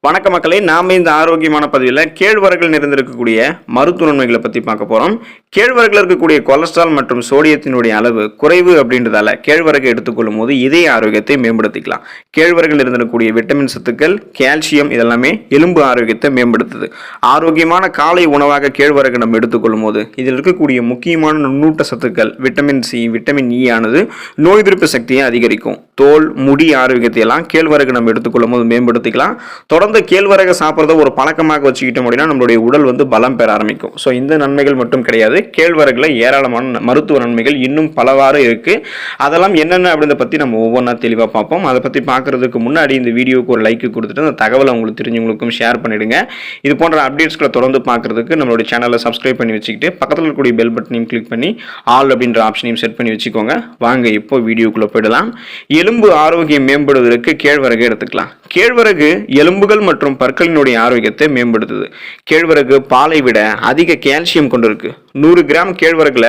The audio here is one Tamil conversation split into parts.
வணக்க மக்களே, நாம இந்த ஆரோக்கியமான பதிவில் கேழ்வரகில் நிறைந்திருக்கக்கூடிய மருத்துவ நன்மைகளை பற்றி பார்க்க போகிறோம். கேழ்வரகில் இருக்கக்கூடிய கொலஸ்ட்ரால் மற்றும் சோடியத்தினுடைய அளவு குறைவு அப்படின்றதால கேழ்வரகை எடுத்துக்கொள்ளும் போது இதய ஆரோக்கியத்தை மேம்படுத்திக்கலாம். கேழ்வரகில் இருந்திருக்கக்கூடிய விட்டமின் சத்துக்கள், கால்சியம் இதெல்லாமே எலும்பு ஆரோக்கியத்தை மேம்படுத்துது. ஆரோக்கியமான காலை உணவாக கேழ்வரகு நம்ம எடுத்துக்கொள்ளும் போது இதில் இருக்கக்கூடிய முக்கியமான நுண்ணூட்ட சத்துக்கள் விட்டமின் சி, விட்டமின் இ ஆனது நோய் எதிர்ப்பு சக்தியை அதிகரிக்கும். தோல், முடி ஆரோக்கியத்தை எல்லாம் கேழ்வரகு நம்ம எடுத்துக்கொள்ளும் போது மேம்படுத்திக்கலாம். தொடர்ந்து கேழ்வரகு சாப்பிட்றத ஒரு பழக்கமாக வச்சுக்கிட்டோம் அப்படின்னா நம்மளுடைய உடல் பலம் பெற ஆரம்பிக்கும். ஸோ இந்த நன்மைகள் மட்டும் கிடையாது, கேழ்வரகுல ஏராளமான மருத்துவ நன்மைகள் இன்னும் பலவாறு இருக்கு. அதெல்லாம் என்னென்ன அப்படின்றத பற்றி நம்ம ஒவ்வொன்றா தெளிவாக பார்ப்போம். அதை பற்றி பார்க்கறதுக்கு முன்னாடி இந்த வீடியோக்கு ஒரு லைக் கொடுத்துட்டு அந்த தகவலை உங்களுக்கு தெரிஞ்சவங்களுக்கும் ஷேர் பண்ணிடுங்க. இது போன்ற அப்டேட்ஸ்களை தொடர்ந்து பார்க்கறதுக்கு நம்மளுடைய சேனலை சப்ஸ்கிரைப் பண்ணி வச்சுக்கிட்டு பக்கத்தில் இருக்கக்கூடிய பெல் பட்டனையும் கிளிக் பண்ணி ஆல் அப்படின்ற ஆப்ஷனையும் செட் பண்ணி வச்சுக்கோங்க. வாங்க இப்போ வீடியோக்குள்ள போயிடலாம். எலும்பு ஆரோக்கியம் மேம்படுவதற்கு கேழ்வரகு எடுத்துக்கலாம். கேழ்வரகு எலும்புகள் மற்றும் பற்களினுடைய ஆரோக்கியத்தை மேம்படுத்துது. கேழ்வரகு பாலை விட அதிக கால்சியம் கொண்டிருக்கு. 100 கிராம் கேழ்வரகுல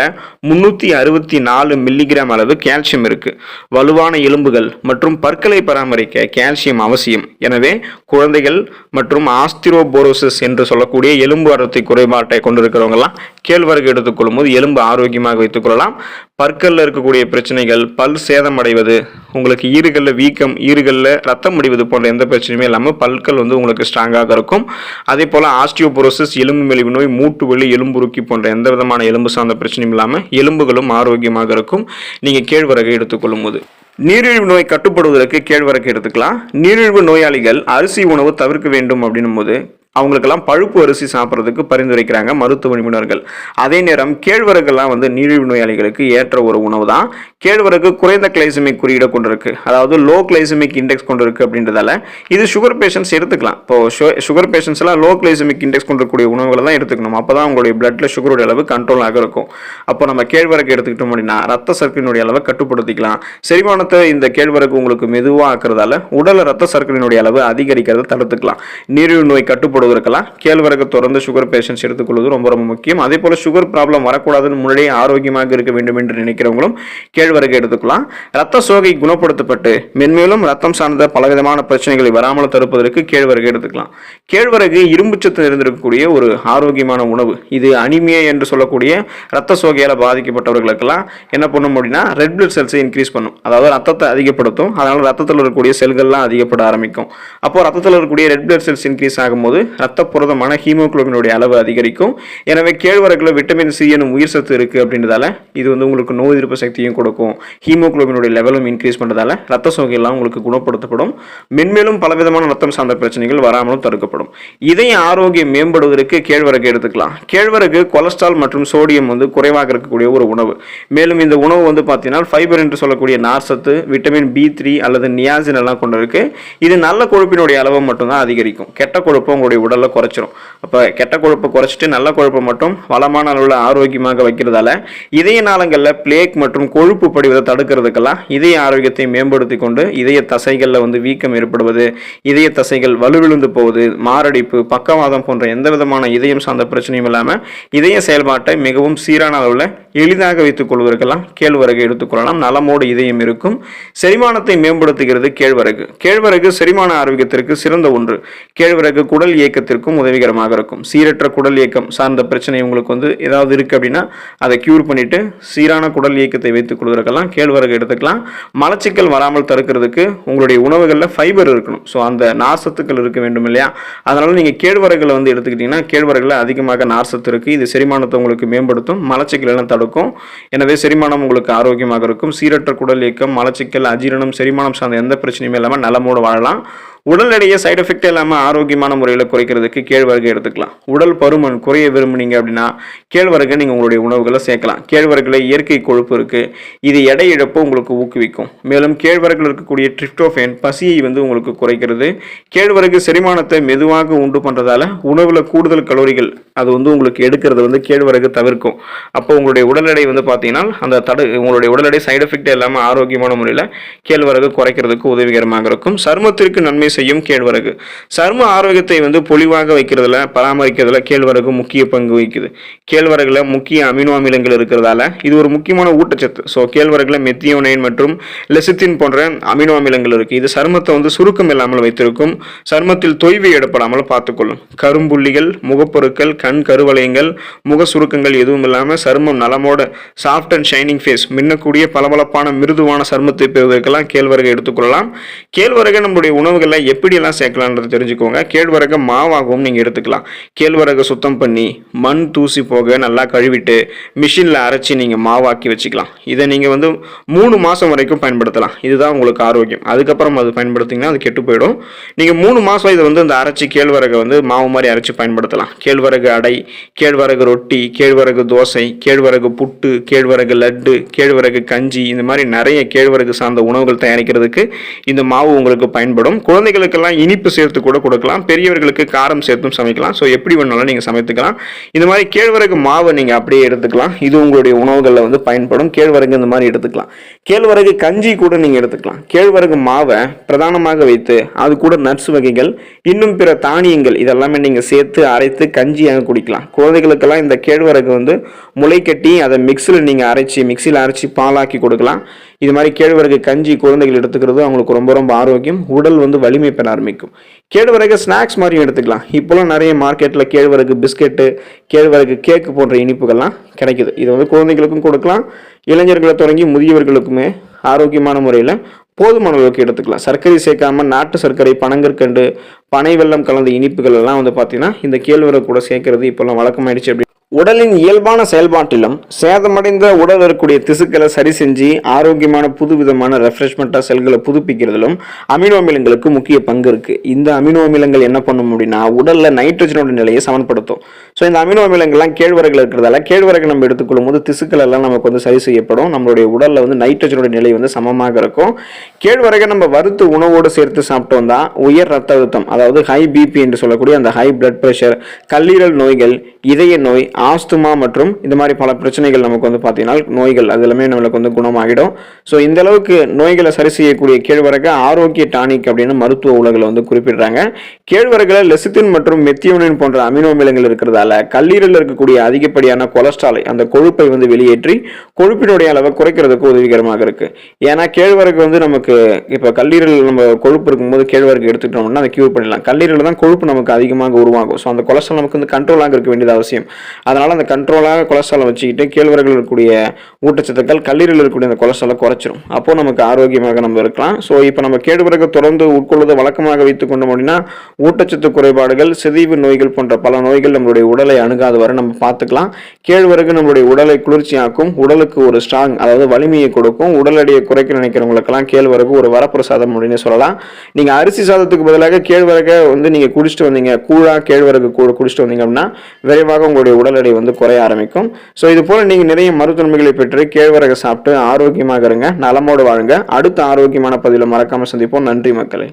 364 மில்லிகிராம் அளவு கால்சியம் இருக்கு. வலுவான எலும்புகள் மற்றும் பற்களை பராமரிக்க கால்சியம் அவசியம். எனவே குழந்தைகள் மற்றும் ஆஸ்திரோபோரோசிஸ் என்று சொல்லக்கூடிய எலும்பு அடர்த்தி குறைபாட்டை கொண்டிருக்கிறவங்கலாம் கேழ்வரகு எடுத்துக்கொள்ளும் போது எலும்பு ஆரோக்கியமாக வைத்துக் கொள்ளலாம். பற்களில் இருக்கக்கூடிய பிரச்சனைகள், பல் சேதமடைவது, உங்களுக்கு ஈறுகளில் வீக்கம், ஈறுகளில் ரத்தம் முடிவது போன்ற எந்த பிரச்சனையுமே இல்லாமல் பற்கள் உங்களுக்கு ஸ்ட்ராங்காக இருக்கும். அதே போல் ஆஸ்டியோபோரோசிஸ், எலும்பு மெலிவு நோய், மூட்டு வலி, எலும்புருக்கி போன்ற எந்த விதமான எலும்பு சார்ந்த பிரச்சனையும் இல்லாமல் எலும்புகளும் ஆரோக்கியமாக இருக்கும் நீங்கள் கேழ்வரகை எடுத்துக்கொள்ளும் போது. நீரிழிவு நோய் கட்டுப்படுவதற்கு கேழ்வரகு எடுத்துக்கலாம். நீரிழிவு நோயாளிகள் அரிசி உணவு தவிர்க்க வேண்டும் அப்படின்னும் போது அவங்களுக்கெல்லாம் பழுப்பு அரிசி சாப்பிட்றதுக்கு பரிந்துரைக்கிறாங்க மருத்துவ நிபுணர்கள். அதே நேரம் கேழ்வரகுலாம் நீரிழிவு நோயாளிகளுக்கு ஏற்ற ஒரு உணவு தான். கேழ்வரகு குறைந்த கிளைசமிக் குறியீடை கொண்டிருக்கு, அதாவது லோ கிளைசமிக் இண்டெக்ஸ் கொண்டிருக்கு அப்படின்றதால இது சுகர் பேஷண்ட்ஸ் எடுத்துக்கலாம். இப்போ சுகர் பேஷண்ட்ஸ் எல்லாம் லோ கிளைசமிக் இண்டெக்ஸ் கொண்டிருக்கக்கூடிய உணவுகளை தான் எடுத்துக்கணும். அப்போ தான் உங்களுடைய பிளட்ல சுகருடைய அளவு கண்ட்ரோலாக இருக்கும். அப்போ நம்ம கேழ்வரகு எடுத்துக்கிட்டோம் அப்படின்னா ரத்த சர்க்கரையினுடைய அளவை கட்டுப்படுத்திக்கலாம். செரிமானத்தை இந்த கேழ்வரகு உங்களுக்கு மெதுவாக ஆக்குறதால உடல் ரத்த சர்க்கரையினுடைய அளவு அதிகரிக்கிறத தடுத்துக்கலாம். நீரிழிவு நோய் கட்டுப்படுவதற்கெல்லாம் கேழ்வரகு தொடர்ந்து சுகர் பேஷண்ட்ஸ் எடுத்துக்கொள்வது ரொம்ப ரொம்ப முக்கியம். அதே போல சுகர் ப்ராப்ளம் வரக்கூடாதுன்னு முன்னாடியே ஆரோக்கியமாக இருக்க வேண்டும் என்று நினைக்கிறவங்களும் கேழ்வரகு எடுத்துக்கலாம். ரத்த சோகை குணப்படுத்தப்பட்டு மென்மேலும் ரத்தம் சார்ந்த பலவிதமான பிரச்சனைகளை வராமல் தடுப்பதற்கு கேழ்வரகு எடுத்துக்கலாம். கேழ்வரகு இரும்புச்சத்து இருந்திருக்கக்கூடிய ஒரு ஆரோக்கியமான உணவு. இது அனிமியா என்று சொல்லக்கூடிய ரத்த சோகையால் பாதிக்கப்பட்டவர்களுக்கெல்லாம் என்ன பண்ணும் அப்படின்னா ரெட் பிளட் செல்ஸை இன்க்ரீஸ் பண்ணும், அதாவது ரத்தத்தை அதிகப்படுத்தும். அதனால ரத்தத்தில் இருக்கக்கூடிய செல்கள்லாம் அதிகப்பட ஆரம்பிக்கும். அப்போ ரத்தத்தில் இருக்கக்கூடிய ரெட் பிளட் செல்ஸ் இன்க்ரீஸ் ஆகும்போது ரத்த புரதமான ஹீமோகுளோபினுடைய அளவு அதிகரிக்கும். எனவே கேழ்வரகுல விட்டமின் சி எனும் உயிர் சத்து இருக்கு அப்படின்றதால இது உங்களுக்கு நோய் எதிர்ப்பு சக்தியும் கொடுக்கும். ஹீமோகுளோபினுடைய லெவலும் இன்க்ரீஸ் பண்றதால ரத்த சோகையெல்லாம் உங்களுக்கு குணப்படுத்தப்படும். மென்மேலும் பலவிதமான ரத்தம் சார்ந்த பிரச்சனைகள் வராமலும் தடுக்கப்படும். இதய ஆரோக்கியம் மேம்படுவதற்கு கேழ்வரகு எடுத்துக்கலாம். கேழ்வரகு கொலஸ்ட்ரால் மற்றும் சோடியம் குறைவாக இருக்கக்கூடிய ஒரு உணவு. மேலும் இந்த உணவு பார்த்தீங்கன்னா ஃபைபர் என்று சொல்லக்கூடிய நார்சத்து, விட்டமின் B3 அல்லது நியாசின் எல்லாம் கொண்டிருக்கு. இது நல்ல கொழுப்பினுடைய அளவை மட்டும்தான் அதிகரிக்கும். கெட்ட கொழுப்பை உங்களுடைய உடல்ல குறைச்சிரும். அப்ப கெட்ட கொழுப்பை குறைச்சிட்டு நல்ல கொழுப்பை மட்டும் வளமான அளவில் ஆரோக்கியமாக வைக்கிறதால இதய நாளங்கள்ல பிளேக் மற்றும் கொழுப்பு படிவதை தடுக்கிறதுக்கெல்லாம் இதய ஆரோக்கியத்தை மேம்படுத்தி கொண்டு இதய தசைகளில் வீக்கம் ஏற்படுவது, இதய தசைகள் வலுவிழுந்து போவது, மாரடைப்பு, பக்கவாதம் போன்ற எந்த விதமான இதயம் சார்ந்த பிரச்சனையும் இல்லாமல் இதய செயல்பாட்டை மிகவும் சீரான அளவில் எளிதாக வைத்துக் கொள்வதற்கெல்லாம் கேழ்வரகு எடுத்துக்கொள்ளலாம். நலமோடு இதயம் இருக்கும். செரிமானத்தை மேம்படுத்துகிறது கேழ்வரகு. கேழ்வரகு செரிமான ஆரோக்கியத்திற்கு சிறந்த ஒன்று. கேழ்வரகு குடல் இயக்கத்திற்கும் உதவிகரமாக இருக்கும். சீரற்ற குடல் இயக்கம் சார்ந்த பிரச்சனை உங்களுக்கு ஏதாவது இருக்கு அப்படின்னா அதை கியூர் பண்ணிட்டு சீரான குடல் இயக்கத்தை வைத்துக் கொள்வதற்கெல்லாம் கேழ்வரகு எடுத்துக்கலாம். மலச்சிக்கல் வராமல் தடுக்கிறதுக்கு உங்களுடைய உணவுகளில் ஃபைபர் இருக்கணும். ஸோ அந்த நார்சத்துக்கள் இருக்க வேண்டும் இல்லையா? அதனால நீங்க கேழ்வரகுல எடுத்துக்கிட்டீங்கன்னா கேழ்வரகுல அதிகமாக நார்சத்து இருக்கு. இது செரிமானத்தை உங்களுக்கு மேம்படுத்தும், மலச்சிக்கல் எல்லாம் தடுக்கும். எனவே செரிமானம் உங்களுக்கு ஆரோக்கியமாக இருக்கும். சீரற்ற குடல் இயக்கம், மலச்சிக்கல், அஜீரணம், செரிமானம் சார்ந்த எந்த பிரச்சனையுமே இல்லாமல் நலமோடு வாழலாம். உடல் எடையை சைடு எஃபெக்ட் இல்லாமல் ஆரோக்கியமான முறையில் குறைக்கிறதுக்கு கேழ்வரகு எடுத்துக்கலாம். உடல் பருமன் குறைய விரும்புனீங்க அப்படின்னா கேழ்வரகு நீங்கள் உங்களுடைய உணவுகளை சேர்க்கலாம். கேழ்வரகுல இயற்கை கொழுப்பு இருக்கு. இது எடை இழப்பு உங்களுக்கு ஊக்குவிக்கும். மேலும் கேழ்வரகுல இருக்கக்கூடிய ட்ரிப்டோஃபேன் பசியை உங்களுக்கு குறைக்கிறது. கேழ்வரகு செரிமானத்தை மெதுவாக உண்டு பண்றதால உணவுல கூடுதல் கலோரிகள் அது உங்களுக்கு எடுக்கிறது கேழ்வரகு தவிர்க்கும். அப்போ உங்களுடைய உடல் எடை பார்த்தீங்கன்னா அந்த உங்களுடைய உடல் எடை சைடு எஃபெக்ட் இல்லாமல் ஆரோக்கியமான முறையில் கேழ்வரகு குறைக்கிறதுக்கு உதவிகரமாக இருக்கும். சருமத்திற்கு நன்மை நன்மை செய்யும் கேழ்வரகு. சரும ஆரோக்கியத்தை வந்து பொலிவாக வைக்கிறதுல பராமரிக்கிறதுல கேழ்வரகு முக்கிய பங்கு வகிக்குது. கேழ்வரகுல முக்கிய அமினோ அமிலங்கள் இருக்கிறதால இது ஒரு முக்கியமான ஊட்டச்சத்து. ஸோ கேழ்வரகுல மெத்தியோனைன் மற்றும் லெசித்தின் போன்ற அமினோ அமிலங்கள் இருக்கு. இது சருமத்தை வந்து சுருக்கம் இல்லாமல் வைத்திருக்கும், சருமத்தில் தொய்வு ஏற்படாமல் பார்த்துக்கொள்ளும். கரும்புள்ளிகள், முகப்பொருட்கள், கண் கருவளையங்கள், முக சுருக்கங்கள் எதுவும் இல்லாமல் சருமம் நலமோட சாஃப்ட் அண்ட் ஷைனிங் ஃபேஸ், மின்னக்கூடிய பளபளப்பான மிருதுவான சருமத்தை பெறுவதற்கெல்லாம் கேழ்வரகை எடுத்துக்கொள்ளலாம். கேழ்வரகை நம்மளுடைய உணவுகளில் எப்படியெல்லாம் சேர்க்கலான்றது தெரிஞ்சுக்கோங்க. கேழ்வரகை மாவாகவும் நீங்கள் எடுத்துக்கலாம். கேழ்வரகை சுத்தம் பண்ணி மண் தூசி போக நல்லா கழுவிட்டு மிஷினில் அரைச்சி நீங்கள் மாவாக்கி வச்சுக்கலாம். இதை நீங்கள் வந்து 3 மாதம் வரைக்கும் பயன்படுத்தலாம். இதுதான் உங்களுக்கு ஆரோக்கியம். அதுக்கப்புறம் அது பயன்படுத்திங்கன்னா அது கெட்டு போயிடும். நீங்கள் 3 மாதம் இதை வந்து அந்த அரைச்சி கேழ்வரகை வந்து மாவு மாதிரி அரைச்சி பயன்படுத்தலாம். கேழ்வரகு அடை, கேழ்வரகு ரொட்டி, கேழ்வரகு தோசை, கேழ்வரகு புட்டு, கேழ்வரகு லட்டு, கேழ்வரகு கஞ்சி, இந்த மாதிரி நிறைய கேழ்வரகு சார்ந்த உணவுகள் தயாரிக்கிறதுக்கு இந்த மாவு உங்களுக்கு பயன்படும். குழந்தைகளுக்கெல்லாம் இனிப்பு சேர்த்து கூட கொடுக்கலாம், பெரியவர்களுக்கு காரம் சேர்த்தும் சமைக்கலாம். ஸோ எப்படி வேணாலும் நீங்கள் சமைத்துக்கலாம். இந்த மாதிரி கேழ்வரகு மாவை நீங்கள் அப்படியே எடுத்துக்கலாம். இது உங்களுடைய உணவுகளில் வந்து பயன்படும். கேழ்வரகு இந்த மாதிரி எடுத்துக்கலாம். கேழ்வரகு கஞ்சி கூட நீங்கள் எடுத்துக்கலாம். கேழ்வரகு மாவை பிரதானமாக வைத்து அது கூட நட்ஸ் வகைகள், இன்னும் பிற தானியங்கள் இதெல்லாமே நீங்கள் சேர்த்து அரைத்து கஞ்சியாக குடிக்கலாம். குழந்தைகளுக்கெல்லாம் இந்த கேழ்வரகு வந்து முளை கட்டி அதை மிக்சியில் அரைச்சி பாலாக்கி கொடுக்கலாம். இது மாதிரி கேழ்வரகு கஞ்சி குழந்தைகள் எடுத்துக்கிறது அவங்களுக்கு ரொம்ப ரொம்ப ஆரோக்கியம். உடல் வந்து வலிமை பெற ஆரம்பிக்கும். கேழ்வரகு ஸ்நாக்ஸ் மாதிரியும் எடுத்துக்கலாம். இப்போலாம் நிறைய மார்க்கெட்டில் கேழ்வரகு பிஸ்கெட்டு, கேழ்வரகு கேக்கு போன்ற இனிப்புகள்லாம் கிடைக்குது. இது வந்து குழந்தைகளுக்கும் கொடுக்கலாம், இளைஞர்களை தொடங்கி முதியவர்களுக்குமே ஆரோக்கியமான முறையில் போதுமான அளவுக்கு எடுத்துக்கலாம். சர்க்கரை சேர்க்காம நாட்டு சர்க்கரை, பனங்கற்கண்டு, பனை வெல்லம் கலந்த இனிப்புகள் எல்லாம் வந்து பார்த்தீங்கன்னா இந்த கேழ்வரகு கூட சேர்க்கறது இப்போல்லாம் வழக்கமாயிடுச்சு. அப்படி உடலின் இயல்பான செயல்பாட்டிலும் சேதமடைந்த உடல் இருக்கக்கூடிய திசுக்களை சரி செஞ்சு ஆரோக்கியமான புதுவிதமான ரெஃப்ரெஷ்மெண்ட்டாக செல்களை புதுப்பிக்கிறதிலும் அமினோ அமிலங்களுக்கு முக்கிய பங்கு இருக்கு. இந்த அமினோ அமிலங்கள் என்ன பண்ணும் அப்படின்னா உடல்ல நைட்ரஜனோட நிலையை சமன்படுத்தும். ஸோ இந்த அமினோ அமிலங்கள்லாம் கேழ்வரகுல இருக்கிறதால கேழ்வரகு நம்ம எடுத்துக்கொள்ளும் போது திசுக்கள் எல்லாம் நமக்கு வந்து சரி செய்யப்படும். நம்மளுடைய உடல்ல வந்து நைட்ரஜனோட நிலை வந்து சமமாக இருக்கும். கேழ்வரகை நம்ம வறுத்து உணவோடு சேர்த்து சாப்பிட்டோம் தான் உயர் ரத்த அழுத்தம், அதாவது ஹை பிபி என்று சொல்லக்கூடிய அந்த ஹை பிளட் பிரஷர், கல்லீரல் நோய்கள், இதய நோய், ஆஸ்துமா மற்றும் இந்த மாதிரி பல பிரச்சனைகள் நமக்கு வந்து பார்த்தீங்கன்னா நோய்கள் அது எல்லாமே நம்மளுக்கு வந்து குணமாகிடும். ஸோ இந்த அளவுக்கு நோய்களை சரி செய்யக்கூடிய கேழ்வரகு ஆரோக்கிய டானிக் அப்படின்னு மருத்துவ உலகில் வந்து குறிப்பிடுறாங்க. கேழ்வரகுல லெசித்தின் மற்றும் மெத்தியோனின் போன்ற அமினோ அமிலங்கள் இருக்கிறதால கல்லீரலில் இருக்கக்கூடிய அதிகப்படியான கொலஸ்ட்ராலை, அந்த கொழுப்பை வந்து வெளியேற்றி கொழுப்பினுடைய அளவை குறைக்கிறதுக்கு உதவிகரமாக இருக்கு. ஏன்னா கேழ்வரகு வந்து நமக்கு இப்போ கல்லீரல் நம்ம கொழுப்பு இருக்கும்போது கேழ்வரகு எடுத்துக்கிட்டோம்னா அதை கியூர் பண்ணிடலாம். கல்லீரல் தான் கொழுப்பு நமக்கு அதிகமாக உருவாகும். ஸோ அந்த கொலஸ்ட்ரால் நமக்கு வந்து கண்ட்ரோலாக இருக்க வேண்டியது அவசியம். அதனால அந்த கண்ட்ரோலாக கொலஸ்ட்ராலை வச்சுக்கிட்டு கேழ்வரகுல இருக்கக்கூடிய ஊட்டச்சத்துக்கள் கல்லீரலில் இருக்கக்கூடிய அந்த கொலஸ்ட்ராலை குறைச்சிரும். அப்போ நமக்கு ஆரோக்கியமாக நம்ம இருக்கலாம். ஸோ இப்போ நம்ம கேழ்வரகு தொடர்ந்து உட்கொள்வதை வழக்கமாக வைத்துக் கொண்டோம் அப்படின்னா ஊட்டச்சத்து குறைபாடுகள், சிதைவு நோய்கள் போன்ற பல நோய்கள் நம்மளுடைய உடலை அணுகாத வரை நம்ம பார்த்துக்கலாம். கேழ்வரகு நம்மளுடைய உடலை குளிர்ச்சியாக்கும், உடலுக்கு ஒரு ஸ்ட்ராங் அதாவது வலிமையை கொடுக்கும். உடல் எடையை குறைக்க நினைக்கிறவங்களுக்கெல்லாம் கேழ்வரகு ஒரு வரப்பிரசாதம் அப்படின்னு சொல்லலாம். நீங்கள் அரிசி சாதத்துக்கு பதிலாக கேழ்வரகை வந்து நீங்கள் குடிச்சிட்டு வந்தீங்க, கூழா கேழ்வரகு குடிச்சிட்டு வந்தீங்க அப்படின்னா விரைவாக உங்களுடைய உடல் எடை வந்து குறைய ஆரம்பிக்கும். ஸோ இது போல நீங்கள் நிறைய மருத்துவமைகளை பெற்று கேழ்வரகை சாப்பிட்டு ஆரோக்கியமாக இருங்க, நலமோடு வாழுங்க. அடுத்த ஆரோக்கியமான பதிவில் மறக்காம சந்திப்போம். நன்றி மக்களே.